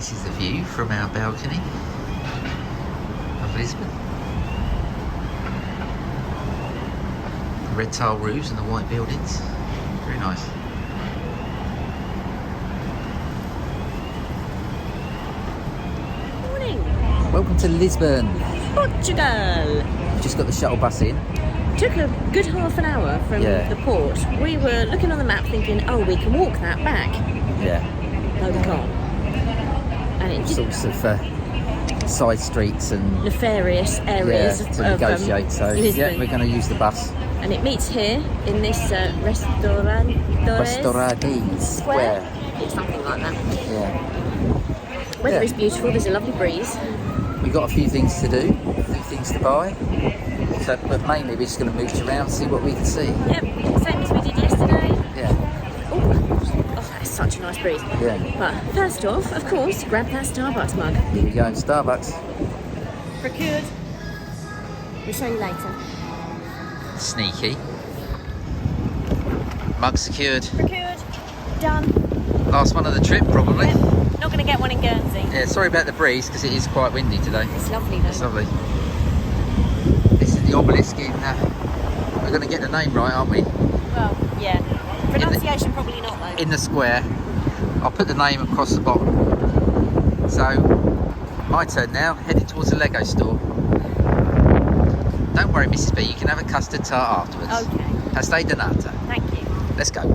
This is the view from our balcony of Lisbon. The red tile roofs and the white buildings. Very nice. Morning. Welcome to Lisbon. Portugal. Just got the shuttle bus in. Took a good half an hour from the port. We were looking on the map thinking, oh, we can walk that back. Yeah. No, we can't. And All sorts of side streets and nefarious areas to negotiate. So Lisbon. yeah, we're going to use the bus. And it meets here in this Restaurantes Square. It's something like that. Yeah. Weather is beautiful. There's a lovely breeze. We've got a few things to do, a few things to buy. So, but mainly we're just going to mooch around, see what we can see. Yep, same as we did yesterday. Yeah. Oh, that is such a nice breeze. Yeah. But first off, of course, grab that Starbucks mug. Here we go, Starbucks. Procured. We'll show you later. Sneaky. Mug secured. Procured. Done. Last one of the trip, probably. Yep. Not going to get one in Guernsey. Yeah, sorry about the breeze, because it is quite windy today. It's lovely though. It's lovely. This is the obelisk in... we're going to get the name right, aren't we? Well, yeah. Pronunciation probably not though. In the square. I'll put the name across the bottom. So, my turn now, headed towards the Lego store. Don't worry, Mrs. B, you can have a custard tart afterwards. Okay. Pastel de Nata. Thank you. Let's go.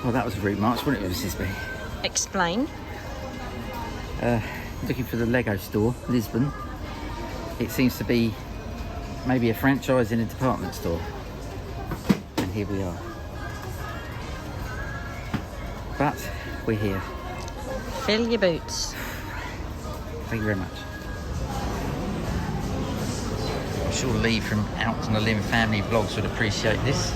Well, that was a route march, wasn't it, Mrs. B? Explain. Looking for the Lego store, Lisbon. It seems to be maybe a franchise in a department store. And here we are. But we're here. Fill your boots. Thank you very much. I'm sure Lee from Out on a Limb Family Vlogs would appreciate this.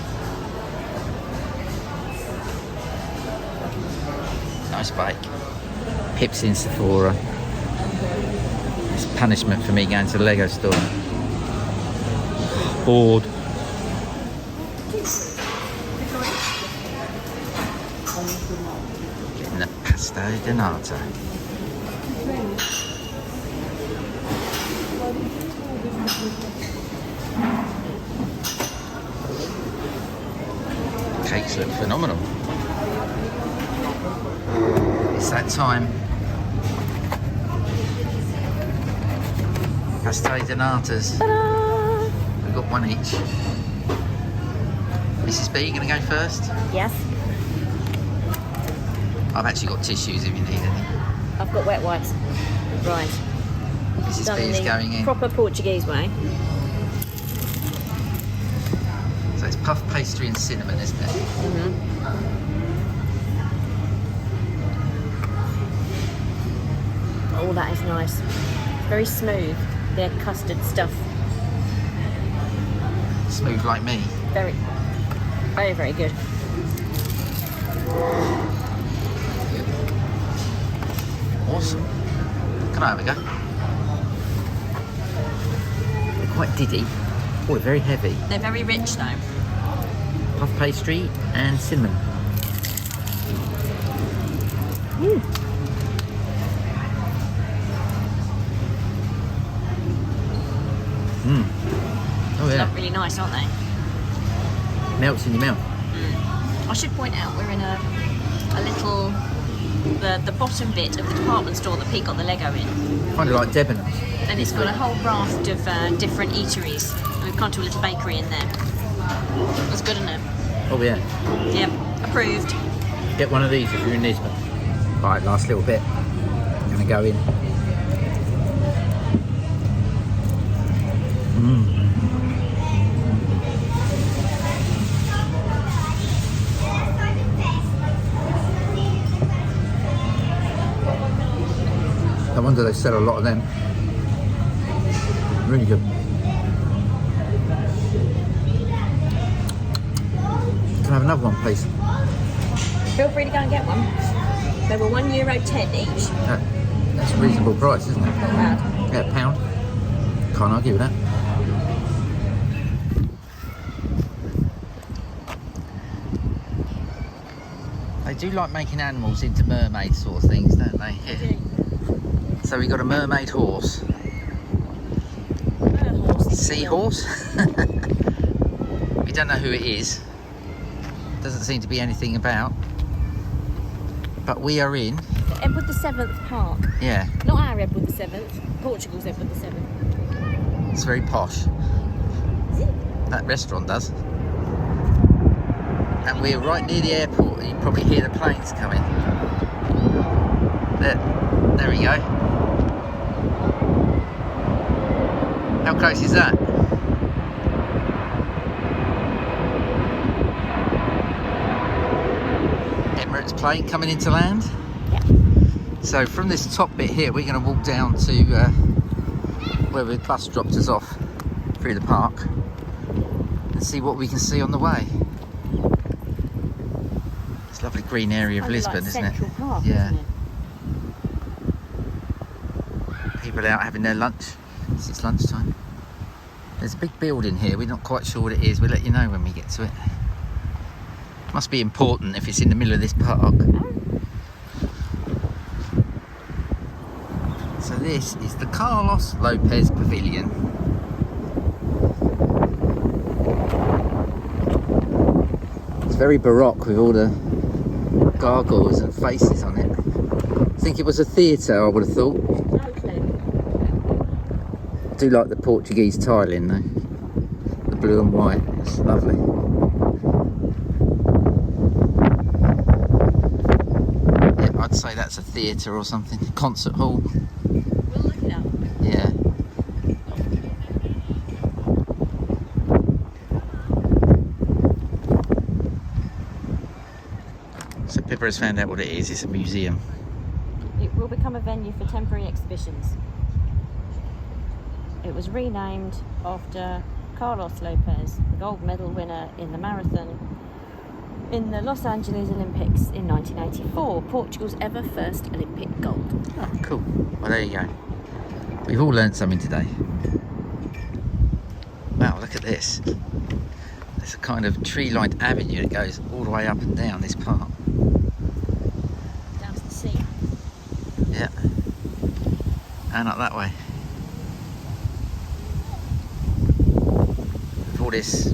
Nice bike. Pips in Sephora. It's punishment for me going to the Lego store. Bored. Getting the Pastel de Nata. Cakes look phenomenal. It's that time. Pastel de Natas. We've got one each. Mrs. B, you going to go first? Yes. I've actually got tissues if you need any. I've got wet wipes. Right. Mrs. B is going in. Proper Portuguese way. So it's puff pastry and cinnamon, isn't it? Mm-hmm. Oh, that is nice. Very smooth. Their custard stuff. Smooth like me. Very, very, very good. Awesome. Can I have a go? They're quite diddy. Oh, very heavy. They're very rich though. Puff pastry and cinnamon. Mm. Mmm. Oh They yeah. look really nice, aren't they? Melts in your mouth. I should point out we're in a little the bottom bit of the department store that Pete got the Lego in. Kind of like Debenhams. And it's got a whole raft of different eateries. And we've gone to a little bakery in there. That's good, isn't it? Oh yeah. Yep, approved. Get one of these if you're in Lisbon. Right, last little bit. I'm gonna go in. No wonder they sell a lot of them. Really good. Can I have another one, please? Feel free to go and get one. They were €1.10 each. That's a reasonable price, isn't it? Not bad. Yeah, £1. Can't argue with that. They do like making animals into mermaid sort of things, don't they? Yeah. So we got a mermaid horse. Seahorse? We don't know who it is. Doesn't seem to be anything about. But we are in Edward VII Park. Yeah. Not our Edward VII, Portugal's Edward VII. It's very posh. Is it? That restaurant does. And we're right near the airport. You probably hear the planes coming. There we go. How close is that? Emirates plane coming into land. Yeah. So from this top bit here, we're going to walk down to where the bus dropped us off through the park and see what we can see on the way. It's a lovely green area of Lisbon, isn't it? Central Park, yeah. isn't it? People out having their lunch. It's lunchtime. There's a big building here. We're not quite sure what it is. We'll let you know when we get to it. Must be important if it's in the middle of this park. So this is the Carlos Lopez Pavilion. It's very baroque with all the gargoyles and faces on it. I think it was a theatre, I would have thought. I do like the Portuguese tiling though. The blue and white. It's lovely. Yeah, I'd say that's a theatre or something. Concert hall. We'll look it up. Yeah. So Pippa has found out what it is. It's a museum. It will become a venue for temporary exhibitions. It was renamed after Carlos Lopez, the gold medal winner in the marathon in the Los Angeles Olympics in 1984, Portugal's ever first Olympic gold. Oh, cool. Well, there you go. We've all learned something today. Wow, look at this. There's a kind of tree-lined avenue that goes all the way up and down this park. Down to the sea. Yeah. And up that way. With all this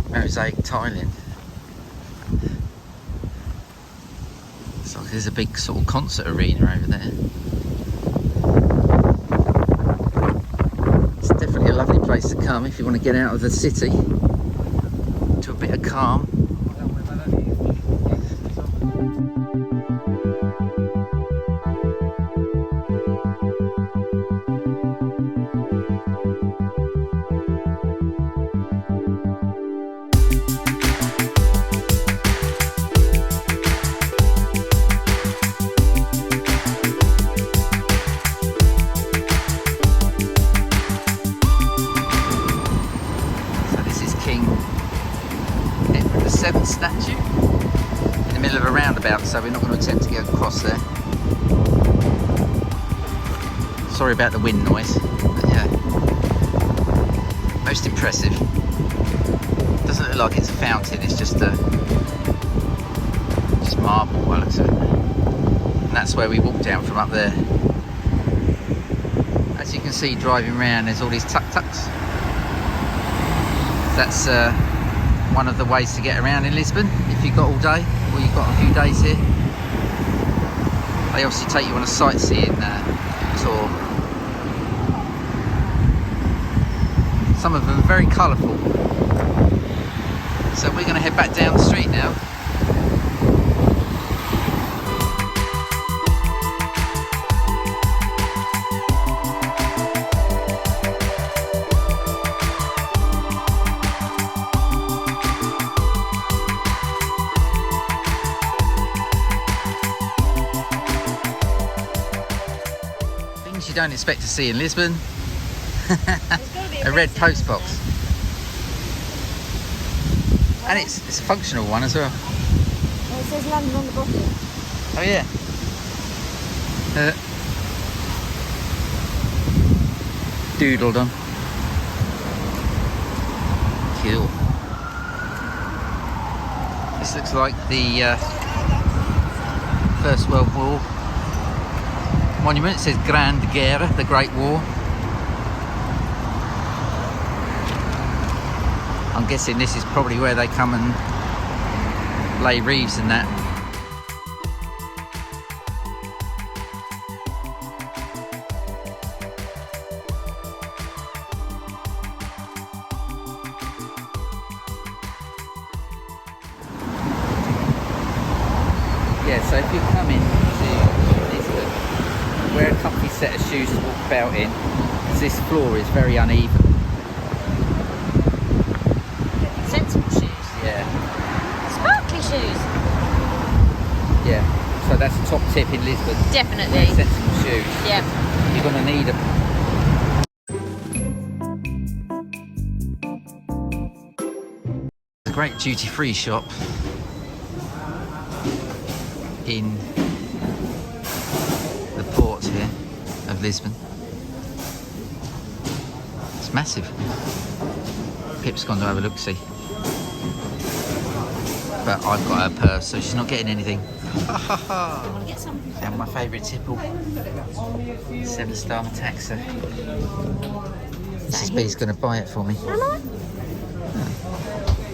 mosaic tiling. It's like there's a big sort of concert arena over there. It's definitely a lovely place to come if you want to get out of the city to a bit of calm. King Edward VIII statue in the middle of a roundabout, so we're not going to attempt to get across there. Sorry about the wind noise, but yeah, most impressive. Doesn't look like it's a fountain, it's just marble by the looks of it. And that's where we walked down from up there. As you can see, driving around, there's all these tuk-tuks. That's one of the ways to get around in Lisbon if you've got all day, or you've got a few days here. They obviously take you on a sightseeing tour. Some of them are very colourful. So we're going to head back down the street now. You don't expect to see in Lisbon. A red post box, and it's a functional one as well. says London on the bottom. Oh yeah. Doodled on. Cool. This looks like the First World War monument. It says Grande Guerre, the Great War. I'm guessing this is probably where they come and lay reeves and that. Yeah, so if you come into Lisbon, wear a comfy set of shoes to walk about in, because this floor is very uneven. Sensible shoes. Yeah. Sparkly shoes. Yeah, so that's a top tip in Lisbon. Definitely. Wear sensible shoes. Yeah. You're going to need them. It's a great duty-free shop in the port here of Lisbon. It's massive. Pip's gone to have a look-see. But I've got her purse, so she's not getting anything. I want to get some. Found my favourite tipple. 7-star Metaxa. Mrs. B's going to buy it for me. Am I?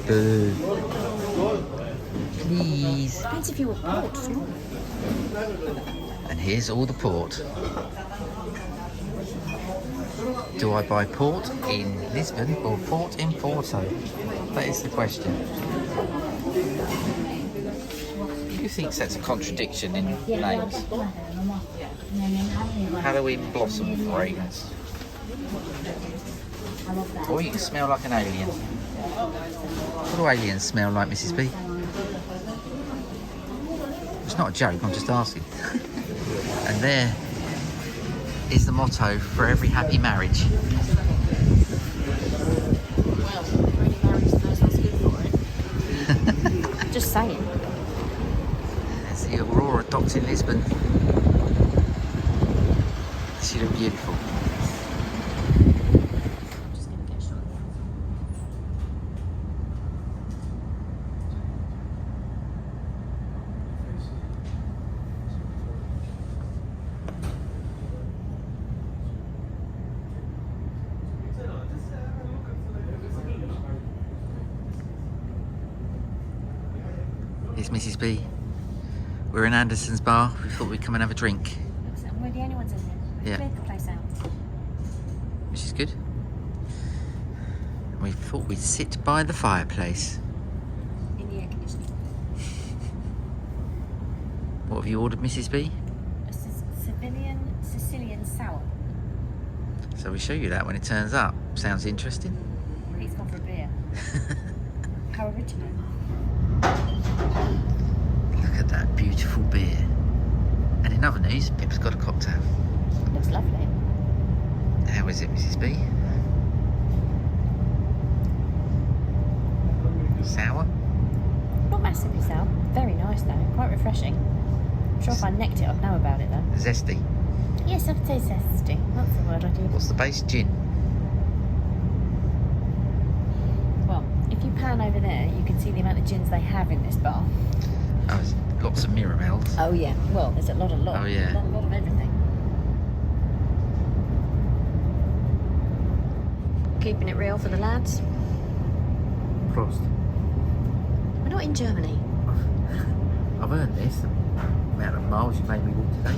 Boo. Please. Depends if you want port or not. And here's all the port. Do I buy port in Lisbon or port in Porto? That is the question. Who thinks that's a contradiction in names? Halloween blossom fragrance. Or you can smell like an alien. What do aliens smell like, Mrs. B? It's not a joke, I'm just asking. And there is the motto for every happy marriage. Well, already married, so that's good for it. Just saying. There's the Aurora docks in Lisbon. She look beautiful. Just gonna get shot. Here's Mrs. B. We're in Anderson's bar. We thought we'd come and have a drink. We're the only ones in here. Yeah. Cleared the place out. Which is good. We thought we'd sit by the fireplace. In the air conditioning. What have you ordered, Mrs. B? A Sicilian sour. So we show you that when it turns up. Sounds interesting. He's gone for a beer. How original. Look at that beautiful beer. And in other news, Pip's got a cocktail. Looks lovely. How is it, Mrs. B? Sour? Not massively sour. Very nice though. Quite refreshing. I'm sure if I necked it, I'd know about it though. Zesty. Yes, I'd say zesty. That's the word I'd use. What's the base? Gin. Well, if you pan over there, you can see the amount of gins they have in this bar. Oh, there's lots of Mirabelles. Oh yeah. Well, there's a lot. Oh, yeah. A lot of everything. Keeping it real for the lads. Prost. We're not in Germany. I've earned this. The amount of miles you made me walk today.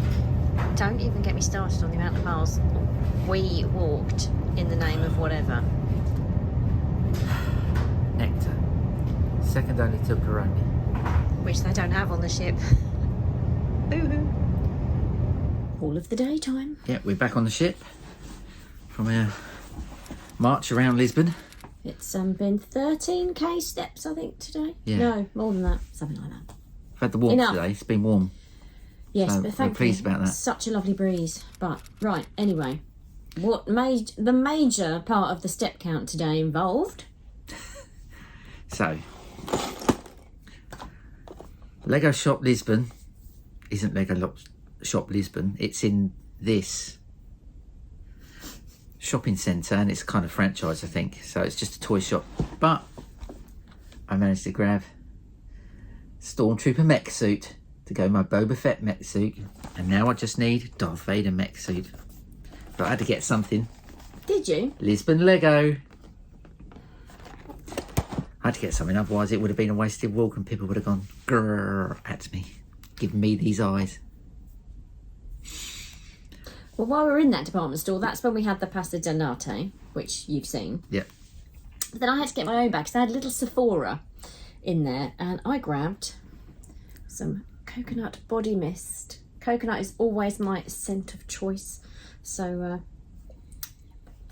Don't even get me started on the amount of miles we walked in the name of whatever. Nectar. Second only to Peroni. Which they don't have on the ship. Boo-hoo. All of the daytime. Yeah, we're back on the ship from our march around Lisbon. It's been 13k steps, I think, today. Yeah. No, more than that. Something like that. We've had the warmth Enough. today. It's been warm. Yes, So but we're thankfully, pleased about that. such a lovely breeze. But, right, anyway. What made the major part of the step count today involved? So, Lego Shop Lisbon isn't Shop Lisbon. It's in this shopping centre, and it's kind of franchise, I think. So it's just a toy shop. But I managed to grab Stormtrooper mech suit to go my Boba Fett mech suit, and now I just need Darth Vader mech suit. But I had to get something. Did you? Lisbon Lego. I had to get something, otherwise it would have been a wasted walk and people would have gone grrr at me, giving me these eyes. Well, while we were in that department store, that's when we had the Pastel de Nata, which you've seen. Yep. But then I had to get my own bag because they had a little Sephora in there, and I grabbed some coconut body mist. Coconut is always my scent of choice, so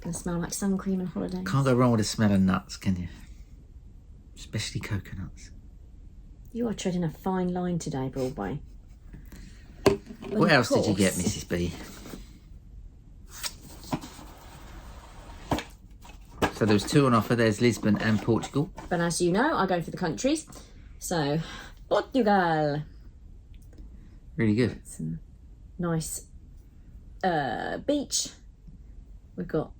gonna smell like sun cream and holidays. Can't go wrong with the smell of nuts, can you? Especially coconuts. You are treading a fine line today, Broadway. What else did you get, Mrs. B? So there was 2 on offer. There's Lisbon and Portugal. But as you know, I go for the countries. So, Portugal. Really good. Some nice beach. We've got,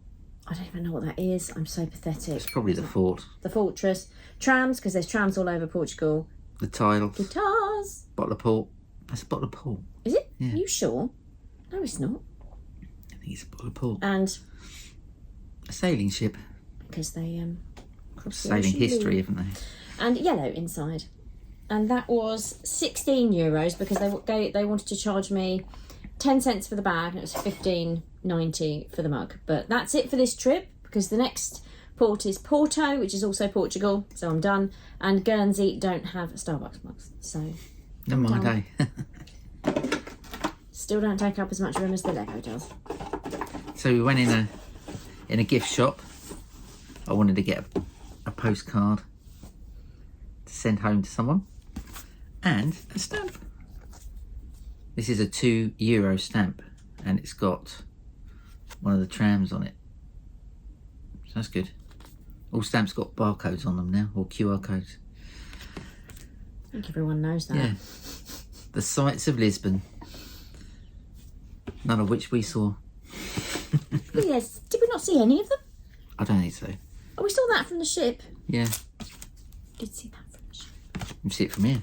I don't even know what that is. I'm so pathetic. It's probably the fort. The fortress. Trams, because there's trams all over Portugal. The tiles. Guitars. Bottle of port. That's a bottle of port. Is it? Yeah. Are you sure? No, it's not. I think it's a bottle of port. And A sailing ship. because they Sailing history, haven't they? and yellow inside, and that was €16 because they wanted to charge me 10 cents for the bag, and it was $15.90 for the mug. But that's it for this trip, because the next port is Porto, which is also Portugal, so I'm done. And Guernsey don't have Starbucks mugs, so Never mind, eh? still don't take up as much room as the Lego does. So we went in a gift shop. I wanted to get a postcard to send home to someone, and a stamp. This is a €2 stamp, and it's got one of the trams on it. So that's good. All stamps got barcodes on them now, or QR codes. I think everyone knows that. Yeah. The sights of Lisbon. None of which we saw. Yes. Did we not see any of them? I don't think so. Oh, we saw that from the ship. Yeah. Did see that from the ship. You see it from here.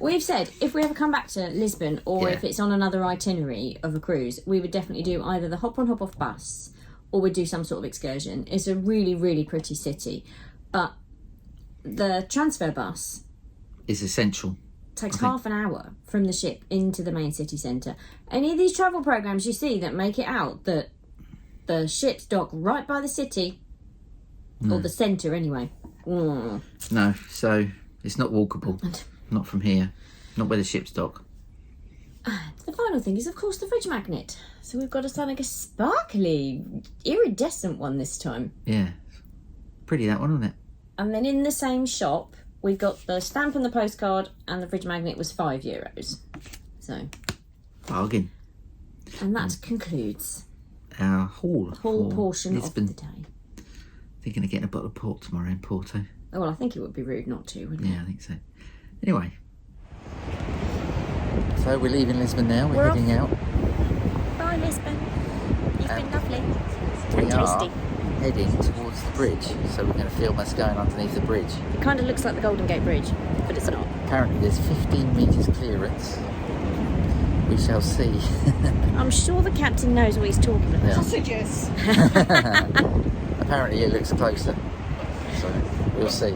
We've said if we ever come back to Lisbon, or if it's on another itinerary of a cruise, we would definitely do either the hop on hop off bus, or we'd do some sort of excursion. It's a really, really pretty city, but the transfer bus Is essential. takes half an hour from the ship into the main city centre. Any of these travel programmes you see that make it out that the ships dock right by the city, or the centre anyway. No, so it's not walkable. Not from here. Not where the ships dock. The final thing is, of course, the fridge magnet. So we've got us like a sparkly, iridescent one this time. Yeah. Pretty, that one, isn't it? And then in the same shop, we got the stamp and the postcard, and the fridge magnet was €5. So, Bargain. and that concludes Our haul. the whole for portion Lisbon. of the day. Thinking of getting a bottle of port tomorrow in Porto. Oh, well, I think it would be rude not to, wouldn't Yeah, I think so. Anyway. So we're leaving Lisbon now. We're We're heading out. it? Bye, Lisbon. You've been lovely. We are heading towards the bridge. So we're going to film us going underneath the bridge. It kind of looks like the Golden Gate Bridge, but it's not. Apparently there's 15 metres clearance. We shall see. I'm sure the captain knows what he's talking about. Yeah. Sausages. Apparently it looks closer. So we'll see.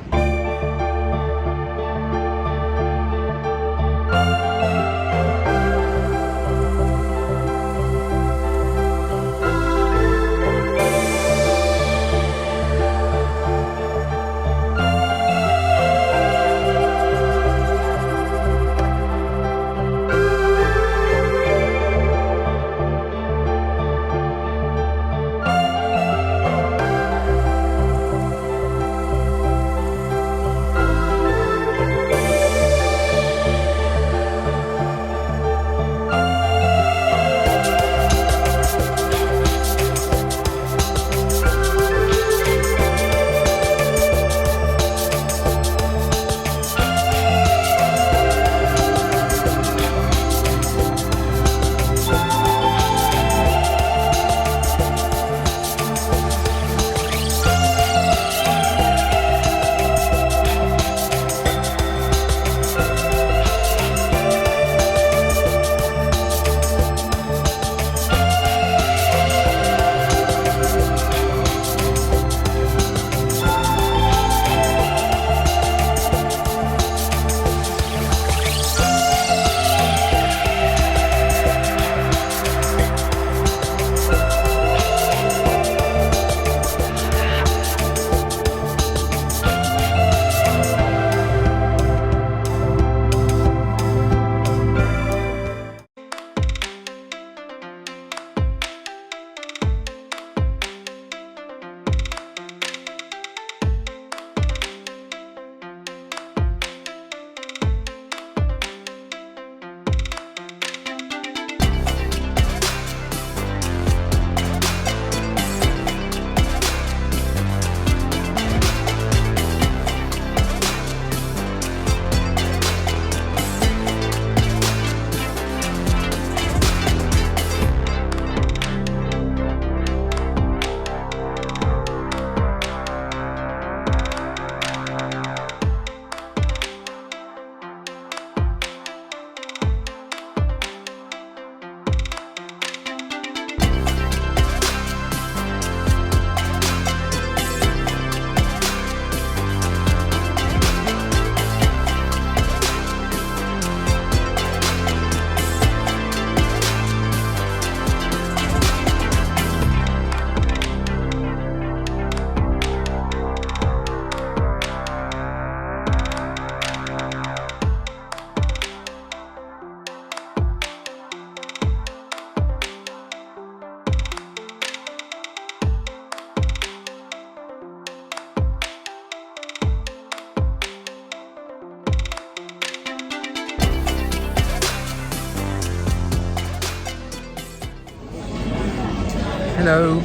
Hello.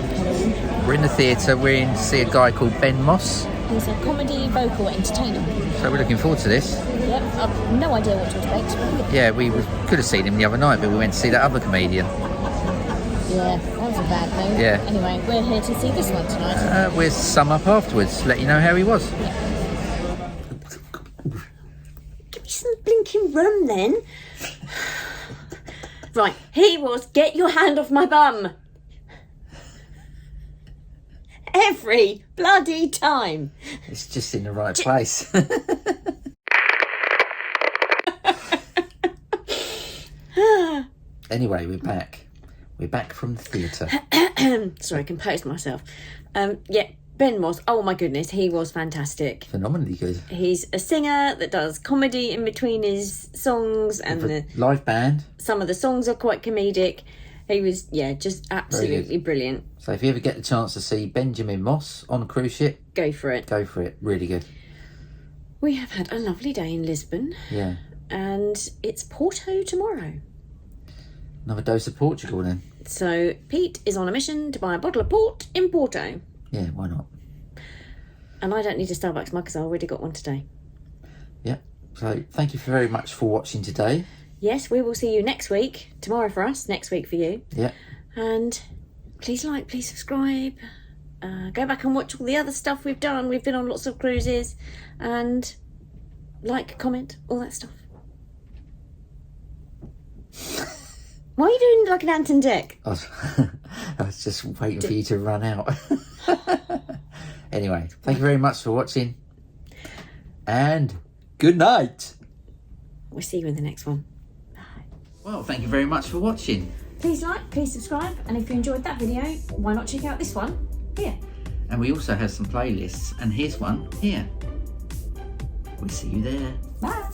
We're in the theatre. We're in to see a guy called Ben Moss. He's a comedy vocal entertainer. So we're looking forward to this. Yep, I've no idea what to expect. Yeah, we could have seen him the other night, but we went to see that other comedian. Yeah, that was a bad move. Yeah. Anyway, we're here to see this one tonight. We'll sum up afterwards, let you know how he was. Give me some blinking rum then. Right, he was, get your hand off my bum. Every bloody time. It's just in the right place. Anyway, we're back. We're back from the theatre. Sorry, I composed myself. Yeah, Ben Moss, oh my goodness, he was fantastic. Phenomenally good. He's a singer that does comedy in between his songs, and Live band. some of the songs are quite comedic. He was, yeah, just absolutely brilliant. So if you ever get the chance to see Benjamin Moss on a cruise ship, Go for it. go for it. Really good. We have had a lovely day in Lisbon, Yeah. and it's Porto tomorrow. Another dose of Portugal then. So Pete is on a mission to buy a bottle of port in Porto. Yeah, why not? And I don't need a Starbucks mug because I already got one today. Yeah. So thank you very much for watching today. Yes, we will see you next week. Tomorrow for us, next week for you. Yeah. And please like, please subscribe. Go back and watch all the other stuff we've done. We've been on lots of cruises. And like, comment, all that stuff. Why are you doing like an Ant and Dec? I was just waiting for you to run out. Anyway, thank you very much for watching. And good night. We'll see you in the next one. Well, thank you very much for watching. Please like, please subscribe, and if you enjoyed that video, why not check out this one here? And we also have some playlists, and here's one here. We'll see you there. Bye.